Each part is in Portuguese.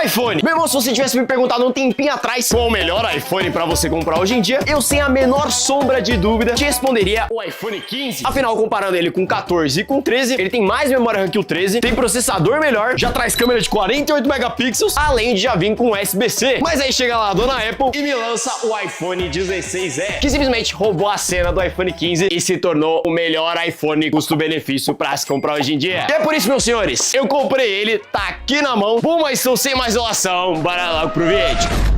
iPhone. Meu irmão, se você tivesse me perguntado um tempinho atrás qual o melhor iPhone pra você comprar hoje em dia, eu sem a menor sombra de dúvida te responderia o iPhone 15. Afinal, comparando ele com 14 e com 13, ele tem mais memória RAM que o 13, tem processador melhor, já traz câmera de 48 megapixels, além de já vir com USB-C. Mas aí chega lá a dona Apple e me lança o iPhone 16E, que simplesmente roubou a cena do iPhone 15 e se tornou o melhor iPhone custo-benefício pra se comprar hoje em dia. E é por isso, meus senhores, eu comprei ele, tá aqui na mão. Bom, mas estou sem mais enrolação, bora logo pro vídeo.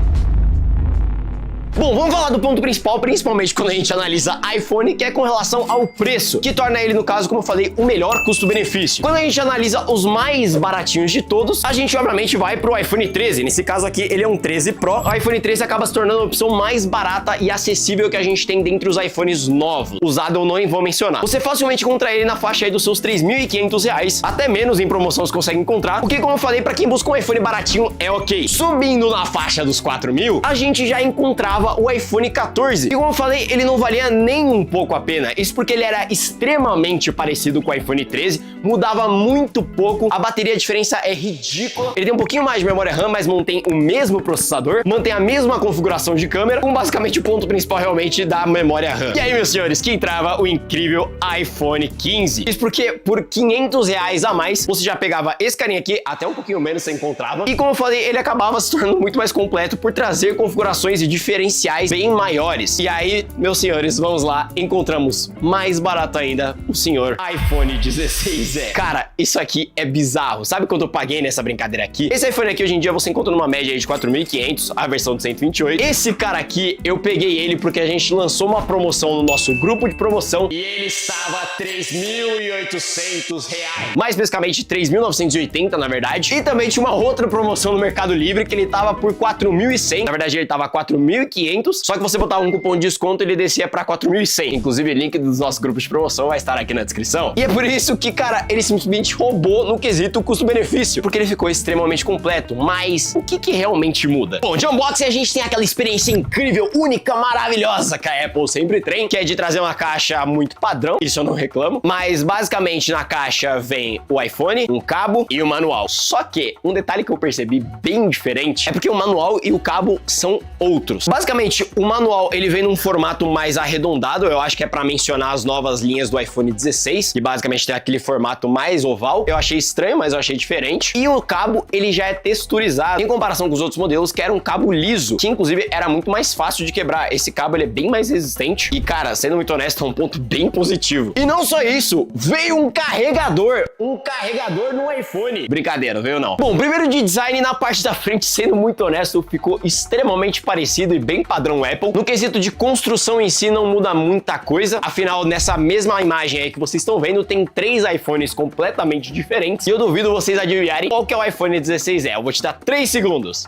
Bom, vamos falar do ponto principal, principalmente quando a gente analisa iPhone, que é com relação ao preço, que torna ele, no caso, como eu falei, o melhor custo-benefício. Quando a gente analisa os mais baratinhos de todos, a gente obviamente vai pro iPhone 13. Nesse caso aqui, ele é um 13 Pro. O iPhone 13 acaba se tornando a opção mais barata e acessível que a gente tem dentre os iPhones novos. Usado ou não, eu vou mencionar. Você facilmente encontra ele na faixa aí dos seus R$3.500, até menos em promoção você consegue encontrar, o que, como eu falei, pra quem busca um iPhone baratinho é ok. Subindo na faixa dos 4.000, a gente já encontrava o iPhone 14. E como eu falei, ele não valia nem um pouco a pena. Isso porque ele era extremamente parecido com o iPhone 13, mudava muito pouco, a bateria, a diferença é ridícula. Ele tem um pouquinho mais de memória RAM, mas mantém o mesmo processador, mantém a mesma configuração de câmera, com basicamente o ponto principal realmente da memória RAM. E aí, meus senhores, que entrava o incrível iPhone 15. Isso porque por R$500 a mais, você já pegava esse carinha aqui, até um pouquinho menos você encontrava. E como eu falei, ele acabava se tornando muito mais completo por trazer configurações e diferenciais bem maiores. E aí, meus senhores, vamos lá, encontramos mais barato ainda o senhor iPhone 16E. Cara, isso aqui é bizarro. Sabe quanto eu paguei nessa brincadeira aqui? Esse iPhone aqui hoje em dia você encontra numa média aí de 4.500, a versão de 128. Esse cara aqui, eu peguei ele porque a gente lançou uma promoção no nosso grupo de promoção e ele estava R$3.800. Mais especificamente 3.980, na verdade. E também tinha uma outra promoção no Mercado Livre que ele tava por 4.100. Na verdade, ele tava 4.500. Só que você botar um cupom de desconto, ele descia pra 4.100. Inclusive, o link dos nossos grupos de promoção vai estar aqui na descrição. E é por isso que, cara, ele simplesmente roubou no quesito custo-benefício, porque ele ficou extremamente completo. Mas o que realmente muda? Bom, de unboxing a gente tem aquela experiência incrível, única, maravilhosa que a Apple sempre tem, que é de trazer uma caixa muito padrão, isso eu não reclamo. Mas basicamente na caixa vem o iPhone, um cabo e o manual. Só que um detalhe que eu percebi bem diferente é porque o manual e o cabo são outros. Basicamente, o manual, ele vem num formato mais arredondado, eu acho que é pra mencionar as novas linhas do iPhone 16, que basicamente tem aquele formato mais oval. Eu achei estranho, mas eu achei diferente. E o cabo, ele já é texturizado, em comparação com os outros modelos, que era um cabo liso, que inclusive era muito mais fácil de quebrar. Esse cabo, ele é bem mais resistente e, cara, sendo muito honesto, é um ponto bem positivo. E não só isso, veio um carregador no iPhone. Brincadeira, veio não. Bom, primeiro de design, na parte da frente, sendo muito honesto, ficou extremamente parecido e bem padrão Apple. No quesito de construção em si, não muda muita coisa. Afinal, nessa mesma imagem aí que vocês estão vendo, tem 3 iPhones completamente diferentes. E eu duvido vocês adivinharem qual que é o iPhone 16E. Eu vou te dar 3 segundos.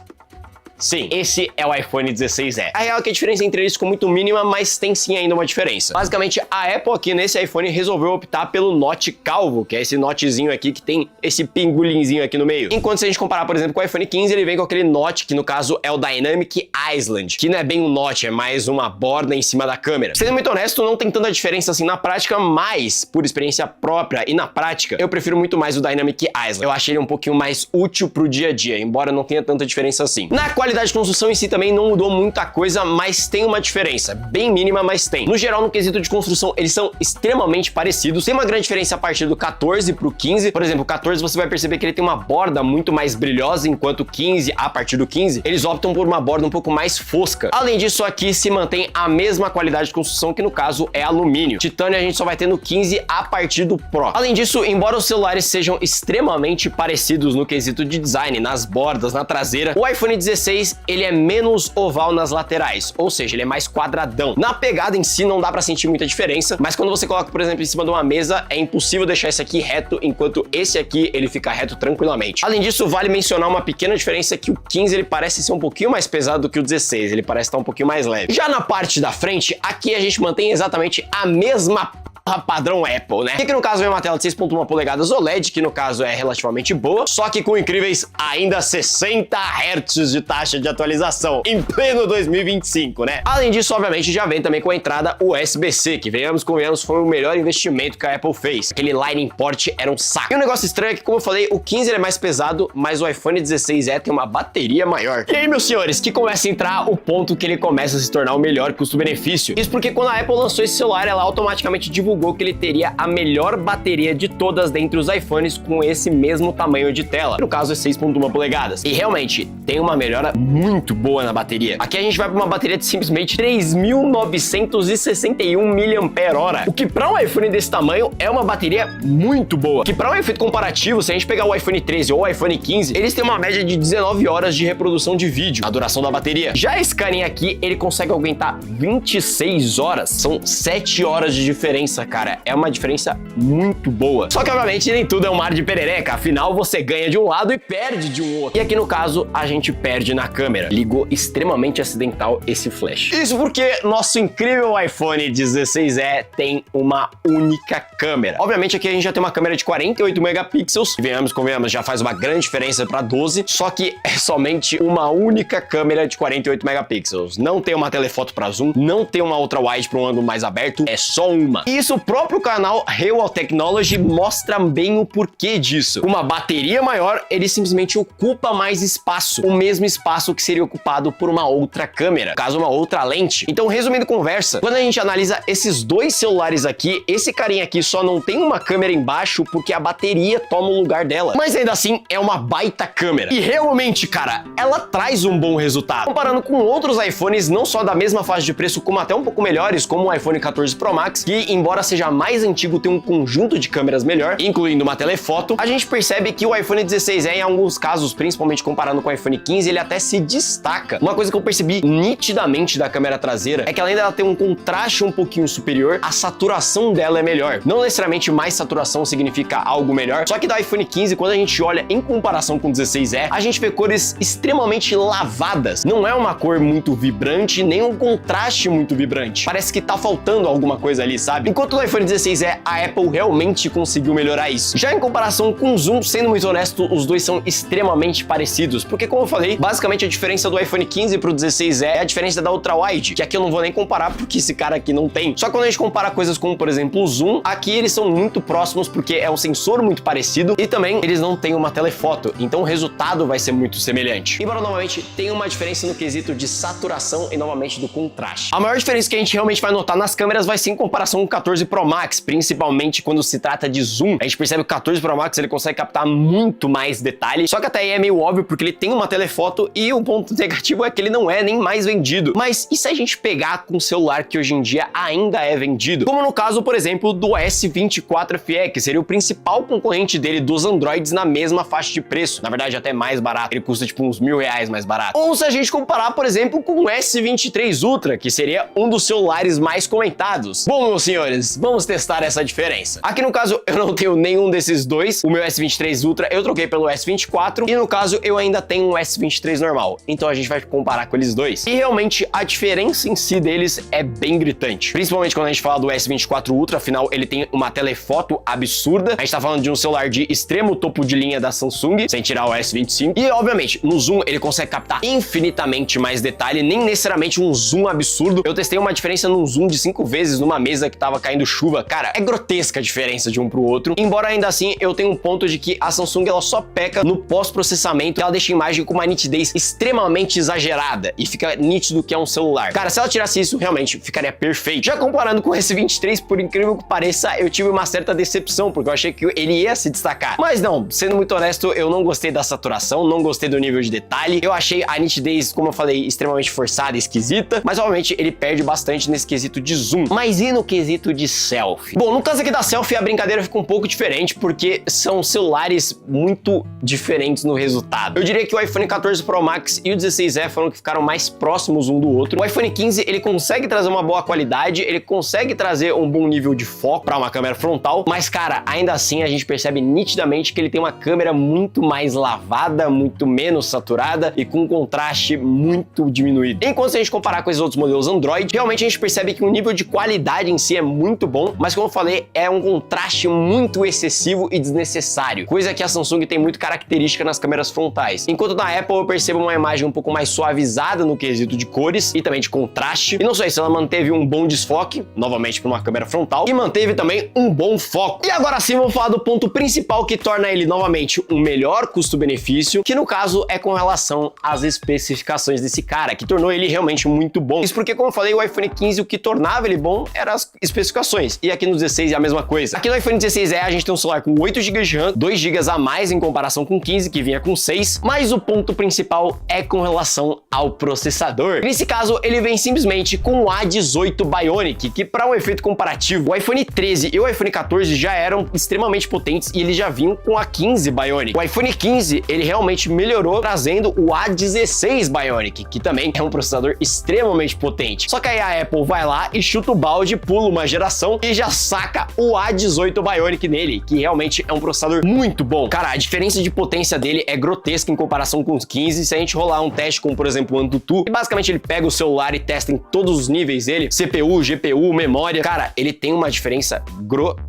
Sim, esse é o iPhone 16E. A real é que a diferença entre eles ficou muito mínima, mas tem sim ainda uma diferença. Basicamente, a Apple aqui nesse iPhone resolveu optar pelo Note calvo, que é esse notezinho aqui que tem esse pingulinzinho aqui no meio. Enquanto se a gente comparar, por exemplo, com o iPhone 15, ele vem com aquele Note, que no caso é o Dynamic Island, que não é bem um Note, é mais uma borda em cima da câmera. Sendo muito honesto, não tem tanta diferença assim na prática, mas por experiência própria e na prática, eu prefiro muito mais o Dynamic Island. Eu achei ele um pouquinho mais útil pro dia a dia, embora não tenha tanta diferença assim. Na qualidade de construção em si também não mudou muita coisa, mas tem uma diferença, bem mínima, mas tem. No geral, no quesito de construção, eles são extremamente parecidos. Tem uma grande diferença a partir do 14 pro 15. Por exemplo, o 14 você vai perceber que ele tem uma borda muito mais brilhosa, enquanto o 15, a partir do 15, eles optam por uma borda um pouco mais fosca. Além disso, aqui se mantém a mesma qualidade de construção, que no caso é alumínio. Titânio a gente só vai ter no 15 a partir do Pro. Além disso, embora os celulares sejam extremamente parecidos no quesito de design, nas bordas, na traseira, o iPhone 16 ele é menos oval nas laterais, ou seja, ele é mais quadradão. Na pegada em si não dá pra sentir muita diferença, mas quando você coloca, por exemplo, em cima de uma mesa, é impossível deixar esse aqui reto, enquanto esse aqui, ele fica reto tranquilamente. Além disso, vale mencionar uma pequena diferença, que o 15 ele parece ser um pouquinho mais pesado do que o 16, ele parece estar um pouquinho mais leve. Já na parte da frente, aqui a gente mantém exatamente a mesma a padrão Apple, né? E aqui no caso vem uma tela de 6.1 polegadas OLED, que no caso é relativamente boa, só que com incríveis ainda 60 Hz de taxa de atualização, em pleno 2025, né? Além disso, obviamente, já vem também com a entrada USB-C, que venhamos convenhamos foi o melhor investimento que a Apple fez. Aquele Lightning Port era um saco. E um negócio estranho é que, como eu falei, o 15 ele é mais pesado, mas o iPhone 16e tem uma bateria maior. E aí, meus senhores, que começa a entrar o ponto que ele começa a se tornar o melhor custo-benefício. Isso porque quando a Apple lançou esse celular, ela automaticamente divulgou que ele teria a melhor bateria de todas dentre os iPhones com esse mesmo tamanho de tela. No caso é 6.1 polegadas. E realmente, tem uma melhora muito boa na bateria. Aqui a gente vai para uma bateria de simplesmente 3.961 mAh, o que para um iPhone desse tamanho é uma bateria muito boa. Que para um efeito comparativo, se a gente pegar o iPhone 13 ou o iPhone 15, eles têm uma média de 19 horas de reprodução de vídeo, a duração da bateria. Já esse carinha aqui, ele consegue aguentar 26 horas. São 7 horas de diferença, cara. É uma diferença muito boa. Só que, obviamente, nem tudo é um mar de perereca. Afinal, você ganha de um lado e perde de um outro. E aqui, no caso, a gente perde na câmera. Ligou extremamente acidental esse flash. Isso porque nosso incrível iPhone 16e tem uma única câmera. Obviamente, aqui a gente já tem uma câmera de 48 megapixels. Convenhamos, já faz uma grande diferença para 12. Só que é somente uma única câmera de 48 megapixels. Não tem uma telefoto para zoom, não tem uma ultra wide para um ângulo mais aberto, é só uma. E isso o próprio canal Real Technology mostra bem o porquê disso. Uma bateria maior, ele simplesmente ocupa mais espaço, o mesmo espaço que seria ocupado por uma outra câmera, caso uma outra lente. Então, resumindo a conversa, quando a gente analisa esses dois celulares aqui, esse carinha aqui só não tem uma câmera embaixo porque a bateria toma o lugar dela. Mas ainda assim, é uma baita câmera. E realmente, cara, ela traz um bom resultado. Comparando com outros iPhones, não só da mesma faixa de preço, como até um pouco melhores, como o iPhone 14 Pro Max, que embora seja mais antigo, tem um conjunto de câmeras melhor, incluindo uma telefoto, a gente percebe que o iPhone 16e, em alguns casos, principalmente comparando com o iPhone 15, ele até se destaca. Uma coisa que eu percebi nitidamente da câmera traseira é que além dela ter um contraste um pouquinho superior, a saturação dela é melhor. Não necessariamente mais saturação significa algo melhor, só que da iPhone 15, quando a gente olha em comparação com o 16e, a gente vê cores extremamente lavadas. Não é uma cor muito vibrante, nem um contraste muito vibrante. Parece que tá faltando alguma coisa ali, sabe? Enquanto no iPhone 16e, a Apple realmente conseguiu melhorar isso. Já em comparação com o zoom, sendo muito honesto, os dois são extremamente parecidos, porque como eu falei, basicamente a diferença do iPhone 15 pro 16e é a diferença da ultra wide, que aqui eu não vou nem comparar porque esse cara aqui não tem. Só que quando a gente compara coisas como, por exemplo, o zoom, aqui eles são muito próximos porque é um sensor muito parecido e também eles não têm uma telefoto, então o resultado vai ser muito semelhante. Embora, novamente, tem uma diferença no quesito de saturação e, novamente, do contraste. A maior diferença que a gente realmente vai notar nas câmeras vai ser em comparação com o 14 Pro Max, principalmente quando se trata de zoom. A gente percebe que o 14 Pro Max ele consegue captar muito mais detalhe, só que até aí é meio óbvio porque ele tem uma telefoto e o ponto negativo é que ele não é nem mais vendido. Mas e se a gente pegar com um celular que hoje em dia ainda é vendido? Como no caso, por exemplo, do S24 FE, que seria o principal concorrente dele dos Androids na mesma faixa de preço. Na verdade, até mais barato. Ele custa tipo uns R$1.000 mais barato. Ou se a gente comparar, por exemplo, com o S23 Ultra, que seria um dos celulares mais comentados. Bom, meus senhores, vamos testar essa diferença. Aqui no caso, eu não tenho nenhum desses dois. O meu S23 Ultra eu troquei pelo S24 e no caso eu ainda tenho um S23 normal. Então a gente vai comparar com eles dois. E realmente a diferença em si deles é bem gritante. Principalmente quando a gente fala do S24 Ultra, afinal ele tem uma telefoto absurda. A gente tá falando de um celular de extremo topo de linha da Samsung, sem tirar o S25. E obviamente, no zoom ele consegue captar infinitamente mais detalhe, nem necessariamente um zoom absurdo. Eu testei uma diferença num zoom de 5 vezes numa mesa que tava caindo chuva. Cara, é grotesca a diferença de um pro outro. Embora ainda assim eu tenha um ponto de que a Samsung ela só peca no pós-processamento. Ela deixa a imagem com uma nitidez extremamente exagerada e fica nítido que é um celular. Cara, se ela tirasse isso, realmente ficaria perfeito. Já comparando com esse 23, por incrível que pareça, eu tive uma certa decepção, porque eu achei que ele ia se destacar. Mas não, sendo muito honesto, eu não gostei da saturação, não gostei do nível de detalhe. Eu achei a nitidez, como eu falei, extremamente forçada e esquisita, mas obviamente ele perde bastante nesse quesito de zoom. Mas e no quesito de selfie? Bom, no caso aqui da selfie, a brincadeira fica um pouco diferente, porque são celulares muito diferentes no resultado. Eu diria que o iPhone 14 Pro Max e o 16e foram que ficaram mais próximos um do outro. O iPhone 15, ele consegue trazer uma boa qualidade, ele consegue trazer um bom nível de foco para uma câmera frontal, mas cara, ainda assim a gente percebe nitidamente que ele tem uma câmera muito mais lavada, muito menos saturada e com um contraste muito diminuído. Enquanto se a gente comparar com esses outros modelos Android, realmente a gente percebe que o nível de qualidade em si é muito muito bom, mas como eu falei, é um contraste muito excessivo e desnecessário, coisa que a Samsung tem muito característica nas câmeras frontais. Enquanto na Apple eu percebo uma imagem um pouco mais suavizada no quesito de cores e também de contraste. E não só isso, ela manteve um bom desfoque, novamente para uma câmera frontal, e manteve também um bom foco. E agora sim vamos falar do ponto principal que torna ele novamente um melhor custo-benefício, que no caso é com relação às especificações desse cara, que tornou ele realmente muito bom. Isso porque, como eu falei, o iPhone 15, o que tornava ele bom eram as especificações. E aqui no 16 é a mesma coisa. Aqui no iPhone 16 a gente tem um celular com 8 GB de RAM, 2 GB a mais em comparação com o 15, que vinha com 6, mas o ponto principal é com relação ao processador. Nesse caso, ele vem simplesmente com o A18 Bionic, que para um efeito comparativo, o iPhone 13 e o iPhone 14 já eram extremamente potentes e eles já vinham com a 15 Bionic. O iPhone 15, ele realmente melhorou trazendo o A16 Bionic, que também é um processador extremamente potente. Só que aí a Apple vai lá e chuta o balde, pula uma geração e já saca o A18 Bionic nele, que realmente é um processador muito bom. Cara, a diferença de potência dele é grotesca em comparação com os 15. Se a gente rolar um teste com, por exemplo, o AnTuTu, e basicamente ele pega o celular e testa em todos os níveis dele, CPU, GPU, memória, cara, ele tem uma diferença grotesca.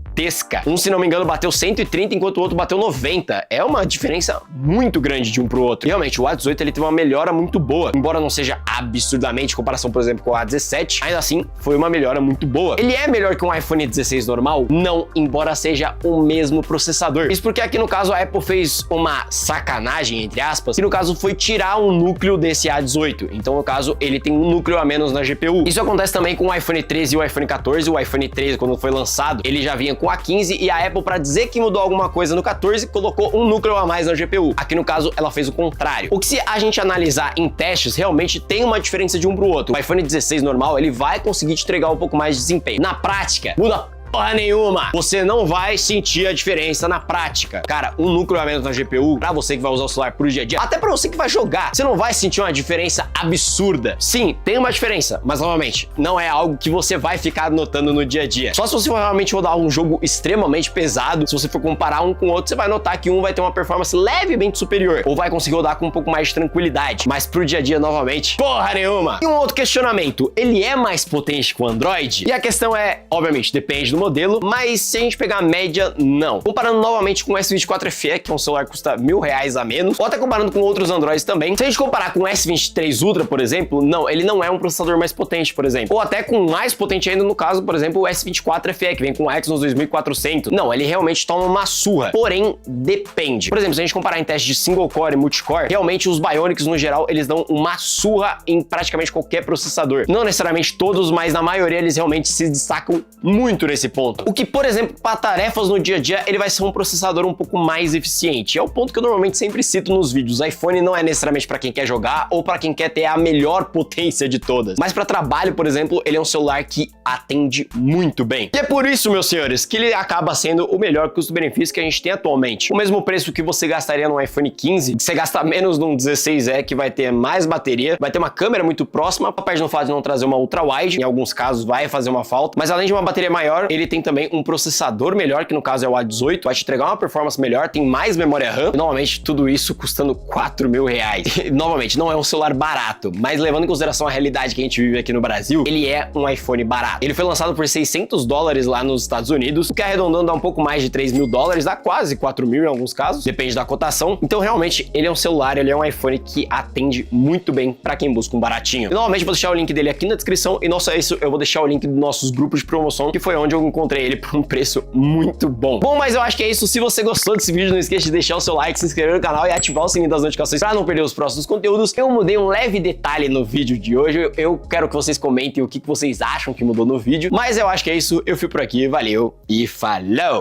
Um, se não me engano, bateu 130, enquanto o outro bateu 90. É uma diferença muito grande de um pro outro. Realmente, o A18 ele teve uma melhora muito boa. Embora não seja absurdamente em comparação, por exemplo, com o A17, ainda assim, foi uma melhora muito boa. Ele é melhor que um iPhone 16 normal? Não, embora seja o mesmo processador. Isso porque aqui, no caso, a Apple fez uma sacanagem, entre aspas, que no caso foi tirar um núcleo desse A18. Então, no caso, ele tem um núcleo a menos na GPU. Isso acontece também com o iPhone 13 e o iPhone 14. O iPhone 13, quando foi lançado, ele já vinha com a 15 e a Apple, para dizer que mudou alguma coisa no 14, colocou um núcleo a mais na GPU. Aqui no caso, ela fez o contrário. O que, se a gente analisar em testes, realmente tem uma diferença de um pro outro. O iPhone 16 normal, ele vai conseguir te entregar um pouco mais de desempenho. Na prática, muda porra nenhuma. Você não vai sentir a diferença na prática. Cara, um núcleo a menos na GPU, pra você que vai usar o celular pro dia a dia, até pra você que vai jogar, você não vai sentir uma diferença absurda. Sim, tem uma diferença, mas novamente, não é algo que você vai ficar notando no dia a dia. Só se você for realmente rodar um jogo extremamente pesado, se você for comparar um com o outro, você vai notar que um vai ter uma performance levemente superior, ou vai conseguir rodar com um pouco mais de tranquilidade. Mas pro dia a dia, novamente, porra nenhuma. E um outro questionamento, ele é mais potente que o Android? E a questão é, obviamente, depende do modelo, mas se a gente pegar a média, não. Comparando novamente com o S24 FE, que é um celular que custa R$1.000 a menos, ou até comparando com outros Androids também, se a gente comparar com o S23 Ultra, por exemplo, não, ele não é um processador mais potente, por exemplo. Ou até com mais potente ainda, no caso, por exemplo, o S24 FE, que vem com o Exynos 2400. Não, ele realmente toma uma surra. Porém, depende. Por exemplo, se a gente comparar em testes de single core e multicore, realmente os Bionics, no geral, eles dão uma surra em praticamente qualquer processador. Não necessariamente todos, mas na maioria eles realmente se destacam muito nesse ponto. O que, por exemplo, para tarefas no dia a dia, ele vai ser um processador um pouco mais eficiente. É o ponto que eu normalmente sempre cito nos vídeos. O iPhone não é necessariamente para quem quer jogar ou para quem quer ter a melhor potência de todas. Mas para trabalho, por exemplo, ele é um celular que atende muito bem. E é por isso, meus senhores, que ele acaba sendo o melhor custo-benefício que a gente tem atualmente. O mesmo preço que você gastaria no iPhone 15, que você gasta menos num 16E, que vai ter mais bateria, vai ter uma câmera muito próxima, apesar do fato de não trazer uma ultra-wide, em alguns casos vai fazer uma falta, mas além de uma bateria maior, ele tem também um processador melhor, que no caso é o A18, vai te entregar uma performance melhor, tem mais memória RAM, e novamente tudo isso custando R$4.000. E, novamente, não é um celular barato, mas levando em consideração a realidade que a gente vive aqui no Brasil, ele é um iPhone barato. Ele foi lançado por $600 lá nos Estados Unidos, o que arredondando dá um pouco mais de $3.000, dá quase 4.000 em alguns casos, depende da cotação. Então realmente ele é um celular, ele é um iPhone que atende muito bem pra quem busca um baratinho. E novamente vou deixar o link dele aqui na descrição, e não só isso, eu vou deixar o link dos nossos grupos de promoção, que foi onde eu encontrei ele por um preço muito bom. Bom, mas eu acho que é isso. Se você gostou desse vídeo, não esqueça de deixar o seu like, se inscrever no canal e ativar o sininho das notificações para não perder os próximos conteúdos. Eu mudei um leve detalhe no vídeo de hoje. Eu quero que vocês comentem o que vocês acham que mudou no vídeo. Mas eu acho que é isso. Eu fui por aqui, valeu e falou!